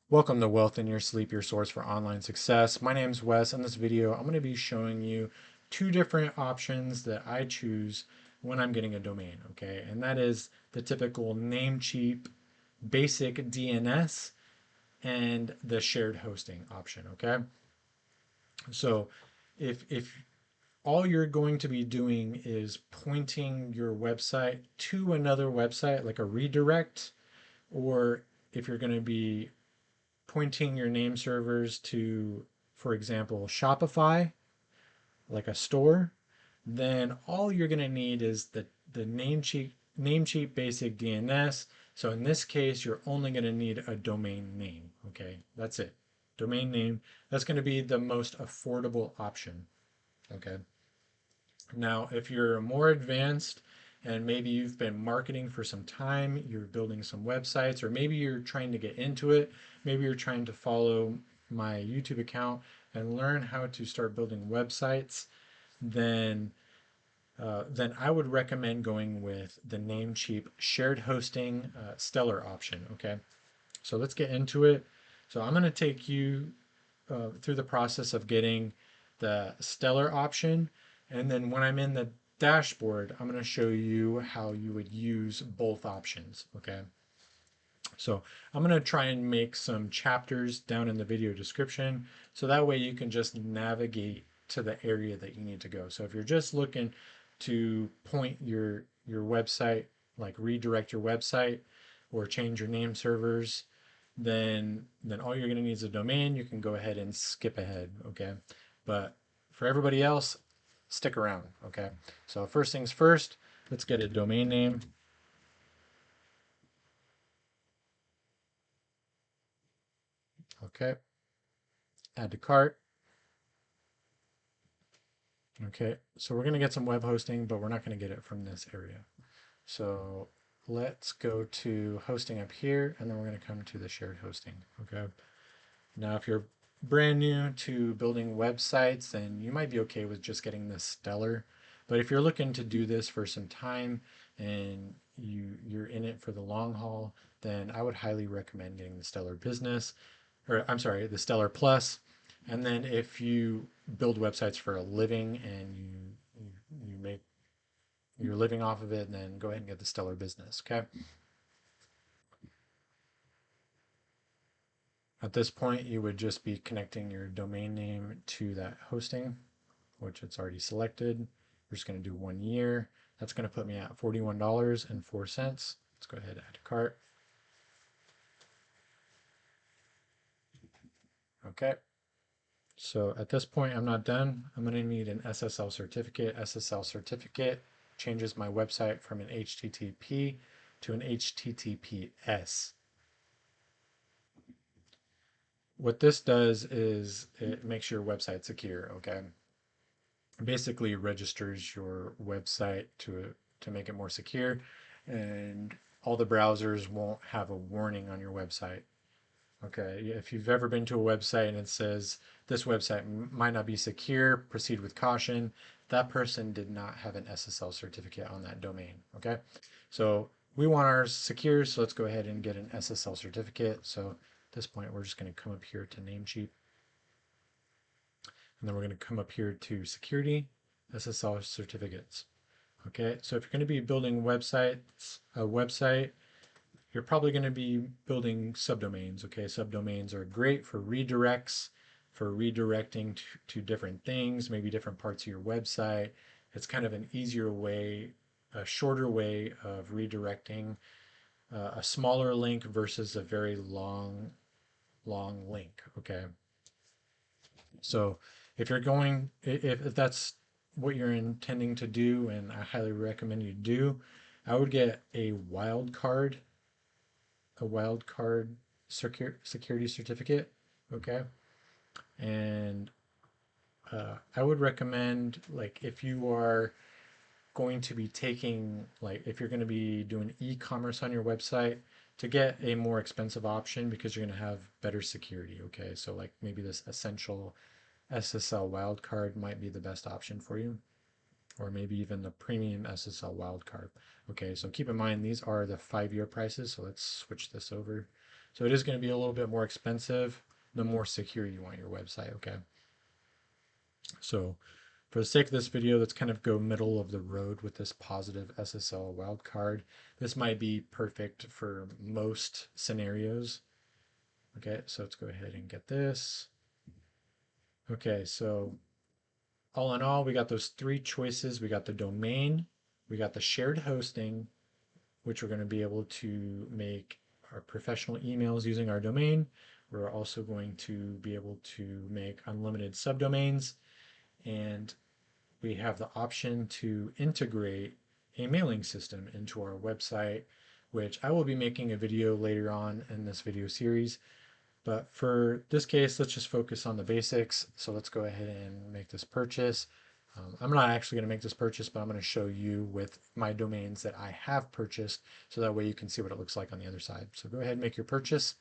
Welcome to Wealth in Your Sleep, your source for online success. My name is Wes. In this video, I'm going to be showing you two different options that I choose when I'm getting a domain, okay? And that is the typical Namecheap basic DNS and the shared hosting option, okay? So if all you're going to be doing is pointing your website to another website, like a redirect, or if you're going to be pointing your name servers to, for example, Shopify, like a store, then all you're going to need is the Namecheap basic DNS. So in this case, you're only going to need a domain name. Okay, that's it. Domain name. That's going to be the most affordable option. Okay. Now, if you're more advanced and maybe you've been marketing for some time, you're building some websites, or maybe you're trying to get into it, maybe you're trying to follow my YouTube account and learn how to start building websites, then then I would recommend going with the Namecheap shared hosting Stellar option. Okay, so let's get into it. So I'm going to take you through the process of getting the Stellar option. And then when I'm in the dashboard, I'm going to show you how you would use both options. Okay. So I'm going to try and make some chapters down in the video description. So that way you can just navigate to the area that you need to go. So if you're just looking to point your website, like redirect your website or change your name servers, then all you're going to need is a domain. You can go ahead and skip ahead, okay? But for everybody else, stick around, okay? So first things first, let's get a domain name. Okay, add to cart. Okay, so we're going to get some web hosting, but we're not going to get it from this area. So let's go to hosting up here, and then we're going to come to the shared hosting, okay? Now, if you're brand new to building websites, then you might be okay with just getting the Stellar. But if you're looking to do this for some time and you're in it for the long haul, then I would highly recommend getting the Stellar Business, or I'm sorry, the Stellar Plus. And then if you build websites for a living and you make you're living off of it, then go ahead and get the Stellar Business. Okay. At this point, you would just be connecting your domain name to that hosting, which it's already selected. We're just going to do 1 year. That's going to put me at $41.04. Let's go ahead and add to cart. Okay. So at this point, I'm not done. I'm going to need an SSL certificate. SSL certificate changes my website from an HTTP to an HTTPS. What this does is it makes your website secure, okay? Basically registers your website to make it more secure, and all the browsers won't have a warning on your website. Okay, if you've ever been to a website and it says this website might not be secure, proceed with caution, that person did not have an SSL certificate on that domain. Okay, so we want ours secure, so let's go ahead and get an SSL certificate. So at this point, we're just going to come up here to Namecheap, and then we're going to come up here to security, SSL certificates. Okay, so if you're going to be building a website, you're probably going to be building subdomains. Okay, subdomains are great for redirects, for redirecting to different things, maybe different parts of your website. It's kind of an easier way, a shorter way of redirecting a smaller link versus a very long link. Okay, so if you're going, if that's what you're intending to do, and I highly recommend you do, I would get a wildcard security certificate. Okay. And I would recommend, like, if you are going to be taking, like, if you're going to be doing e-commerce on your website, to get a more expensive option because you're going to have better security. Okay. So, like, maybe this essential SSL wildcard might be the best option for you, or maybe even the premium SSL wildcard. Okay, so keep in mind these are the 5-year prices. So let's switch this over. So it is going to be a little bit more expensive the more secure you want your website, okay? So for the sake of this video, let's kind of go middle of the road with this positive SSL wildcard. This might be perfect for most scenarios. Okay, so let's go ahead and get this. Okay, so all in all, we got those three choices. We got the domain, we got the shared hosting, which we're going to be able to make our professional emails using our domain. We're also going to be able to make unlimited subdomains, and we have the option to integrate a mailing system into our website, which I will be making a video later on in this video series. But for this case, let's just focus on the basics. So let's go ahead and make this purchase. I'm not actually going to make this purchase, but I'm going to show you with my domains that I have purchased, so that way you can see what it looks like on the other side. So go ahead and make your purchase.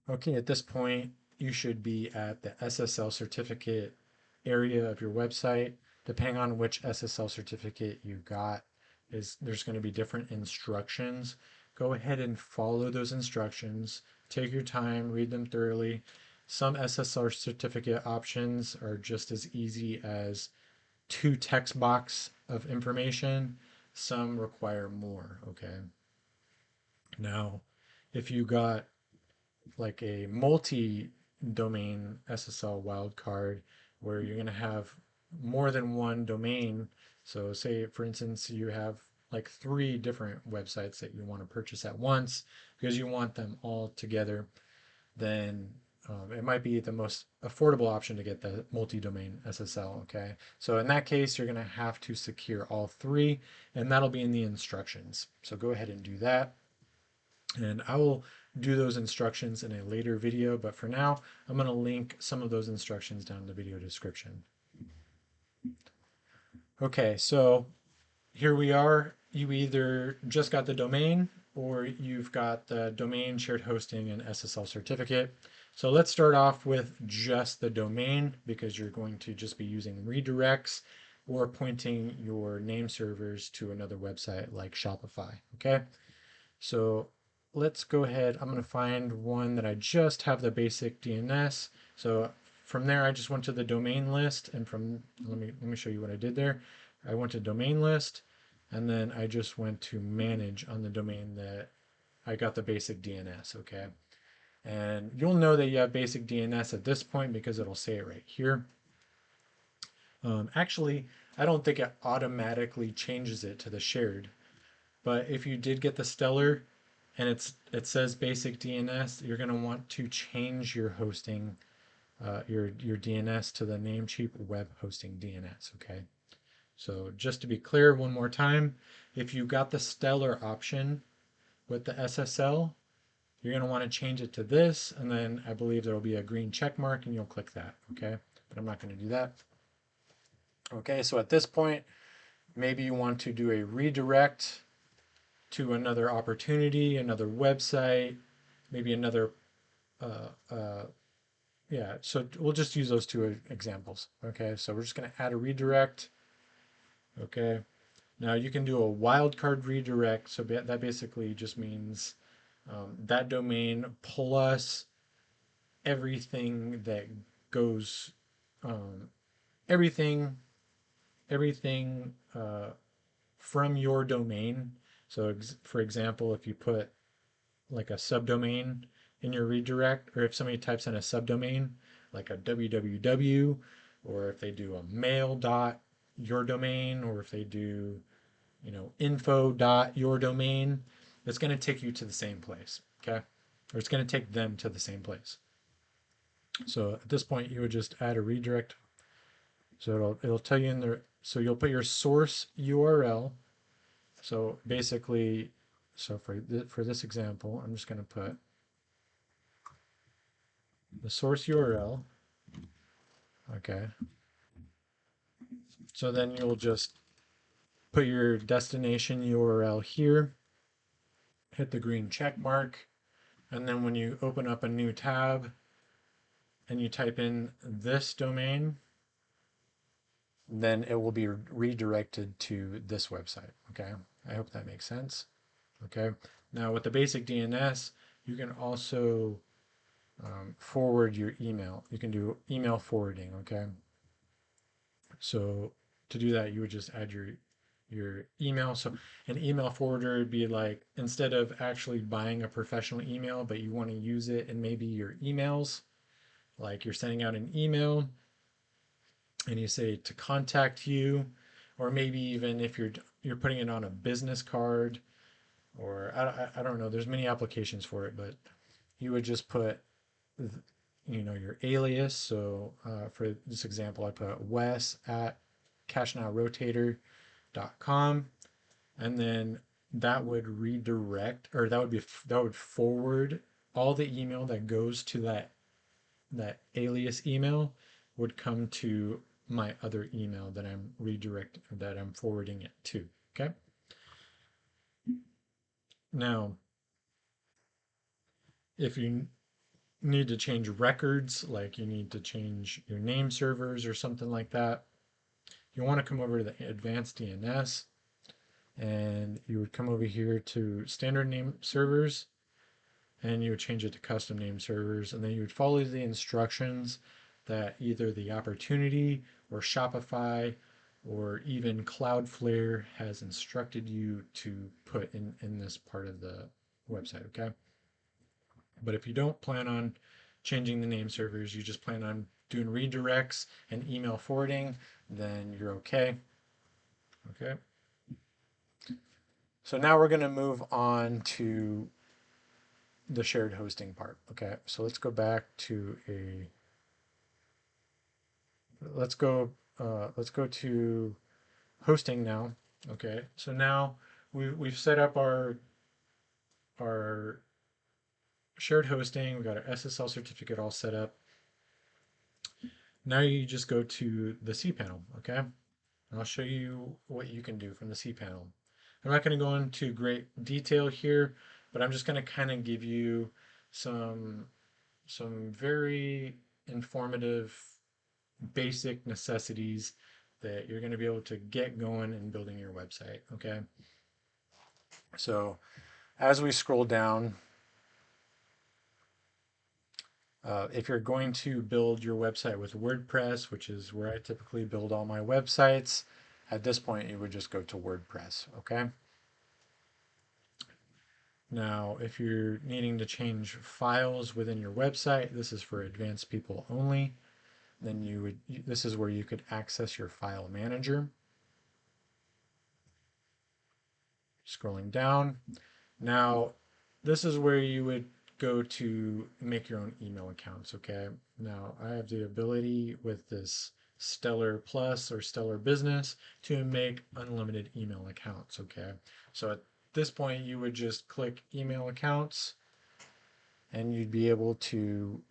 Okay, at this point, you should be at the SSL certificate area of your website. Depending on which SSL certificate you got, there's going to be different instructions. Go ahead and follow those instructions. Take your time, read them thoroughly. Some SSL certificate options are just as easy as two text box of information. Some require more, okay? Now, if you got like a multi-domain SSL wildcard where you're going to have more than one domain. So say, for instance, you have like three different websites that you want to purchase at once because you want them all together, then it might be the most affordable option to get the multi-domain SSL, okay? So in that case, you're going to have to secure all three, and that'll be in the instructions. So go ahead and do that. And I will do those instructions in a later video, but for now, I'm going to link some of those instructions down in the video description. Okay, so here we are. You either just got the domain or you've got the domain, shared hosting, and SSL certificate. So let's start off with just the domain, because you're going to just be using redirects or pointing your name servers to another website like Shopify, okay? So let's go ahead. I'm going to find one that I just have the basic DNS. So from there, I just went to the domain list, and let me show you what I did there. I went to domain list, and then I just went to manage on the domain that I got the basic DNS, okay? And you'll know that you have basic DNS at this point because it'll say it right here. Actually, I don't think it automatically changes it to the shared. But if you did get the Stellar and it says basic DNS, you're going to want to change your hosting, your DNS to the Namecheap web hosting DNS, okay? So just to be clear one more time, if you got the Stellar option with the SSL, you're going to want to change it to this, and then I believe there will be a green check mark and you'll click that, okay? But I'm not going to do that. Okay, so at this point, maybe you want to do a redirect to another opportunity, another website, maybe another, yeah, so we'll just use those two examples. Okay, so we're just going to add a redirect. Okay, now you can do a wildcard redirect. So that basically just means that domain plus everything that goes, um, everything, everything from your domain. So for example, if you put like a subdomain in your redirect, or if somebody types in a subdomain like a www, or if they do a mail dot your domain, or if they do, info dot your domain, it's going to take you to the same place, okay? Or it's going to take them to the same place. So at this point, you would just add a redirect. So it'll tell you in there. So you'll put your source URL. So basically, so for this example, I'm just going to put the source URL. Okay. So then you'll just put your destination URL here, hit the green check mark, and then when you open up a new tab and you type in this domain, then it will be redirected to this website. Okay. I hope that makes sense. Okay. Now with the basic DNS, you can also forward your email. You can do email forwarding, okay? So to do that, you would just add your email. So an email forwarder would be like, instead of actually buying a professional email, but you want to use it in maybe your emails, like you're sending out an email and you say to contact you, or maybe even if you're putting it on a business card, or I don't know, there's many applications for it, but you would just put your alias. So for this example, I put Wes at cashnowrotator.com, and then that would redirect, or that would forward all the email that goes to that alias email would come to my other email that I'm forwarding it to. Okay. Now, if you need to change records, like you need to change your name servers or something like that, you want to come over to the advanced DNS, and you would come over here to standard name servers, and you would change it to custom name servers, and then you would follow the instructions that either the Opportunity or Shopify or even Cloudflare has instructed you to put in this part of the website, okay? But if you don't plan on changing the name servers, you just plan on doing redirects and email forwarding, then you're okay. Okay. So now we're going to move on to the shared hosting part. Okay. So let's go to hosting now. Okay. So now we've set up our shared hosting. We got our SSL certificate all set up. Now you just go to the cPanel. Okay. And I'll show you what you can do from the cPanel. I'm not going to go into great detail here, but I'm just going to kind of give you some very informative basic necessities that you're going to be able to get going in building your website. Okay. So as we scroll down, if you're going to build your website with WordPress, which is where I typically build all my websites, at this point you would just go to WordPress. Okay. Now, if you're needing to change files within your website, this is for advanced people only. Then this is where you could access your file manager. Scrolling down. Now, this is where you would go to make your own email accounts, okay? Now, I have the ability with this Stellar Plus or Stellar Business to make unlimited email accounts, okay? So at this point, you would just click email accounts and you'd be able to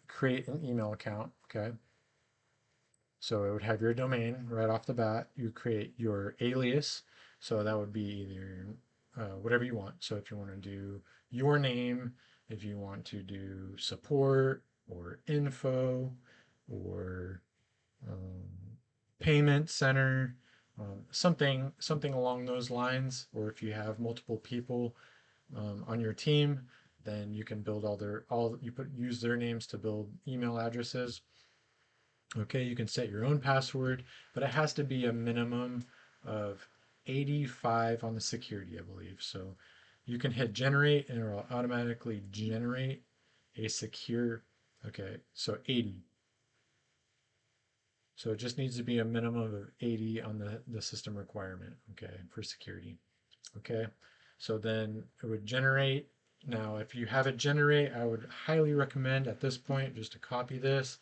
create an email account, okay? So it would have your domain right off the bat. You create your alias. So that would be either whatever you want. So if you want to do your name, if you want to do support or info or um, payment center, something along those lines. Or if you have multiple people on your team, then you can build use their names to build email addresses. Okay, you can set your own password, but it has to be a minimum of 85 on the security, I believe. So you can hit generate and it will automatically generate a secure, okay, so 80. So it just needs to be a minimum of 80 on the system requirement, okay, for security. Okay, so then it would generate. Now, if you have it generate, I would highly recommend at this point just to copy this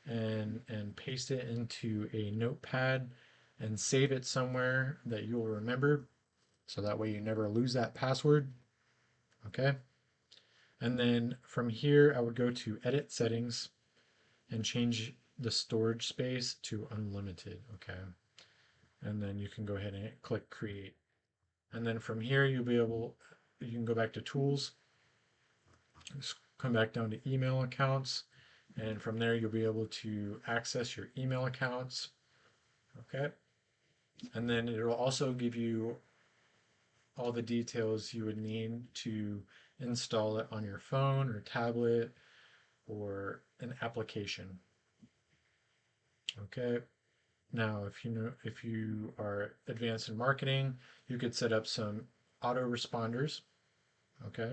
and paste it into a notepad and save it somewhere that you'll remember, so that way you never lose that password. Okay. And then from here, I would go to edit settings and change the storage space to unlimited. Okay. And then you can go ahead and click create. And then from here, you can go back to tools, come back down to email accounts. And from there, you'll be able to access your email accounts. Okay. And then it'll also give you all the details you would need to install it on your phone or tablet or an application. Okay. Now, if you are advanced in marketing, you could set up some autoresponders. Okay.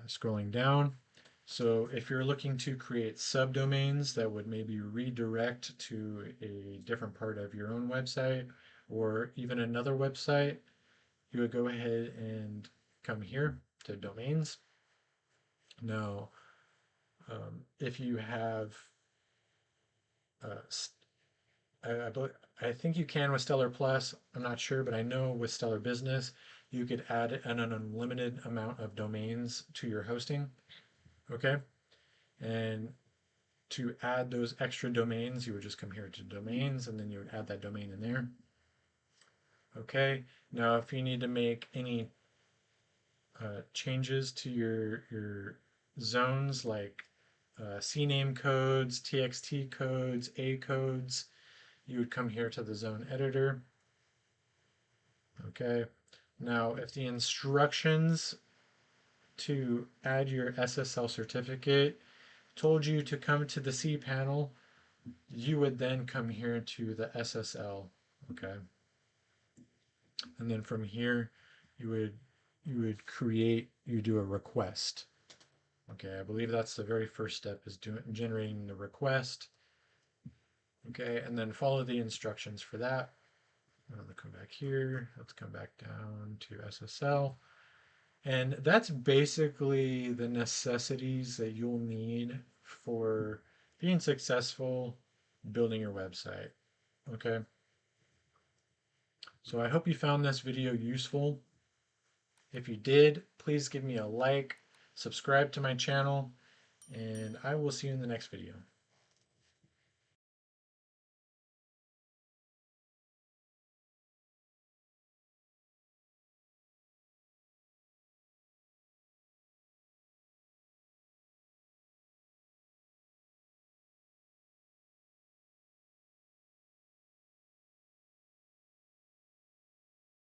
Scrolling down. So if you're looking to create subdomains that would maybe redirect to a different part of your own website or even another website, you would go ahead and come here to domains. Now, if you have, uh, I think you can with Stellar Plus. I'm not sure, but I know with Stellar Business, you could add an unlimited amount of domains to your hosting. Okay. And to add those extra domains, you would just come here to domains and then you would add that domain in there. Okay. Now, if you need to make any changes to your zones like CNAME codes, TXT codes, A codes, you would come here to the zone editor. Okay. Now, if the instructions to add your SSL certificate told you to come to the cPanel, you would then come here to the SSL. Okay. And then from here, you would you do a request. Okay, I believe that's the very first step is generating the request. Okay, and then follow the instructions for that. I'm gonna come back here. Let's come back down to SSL. And that's basically the necessities that you'll need for being successful building your website. Okay. So I hope you found this video useful. If you did, please give me a like, subscribe to my channel, and I will see you in the next video.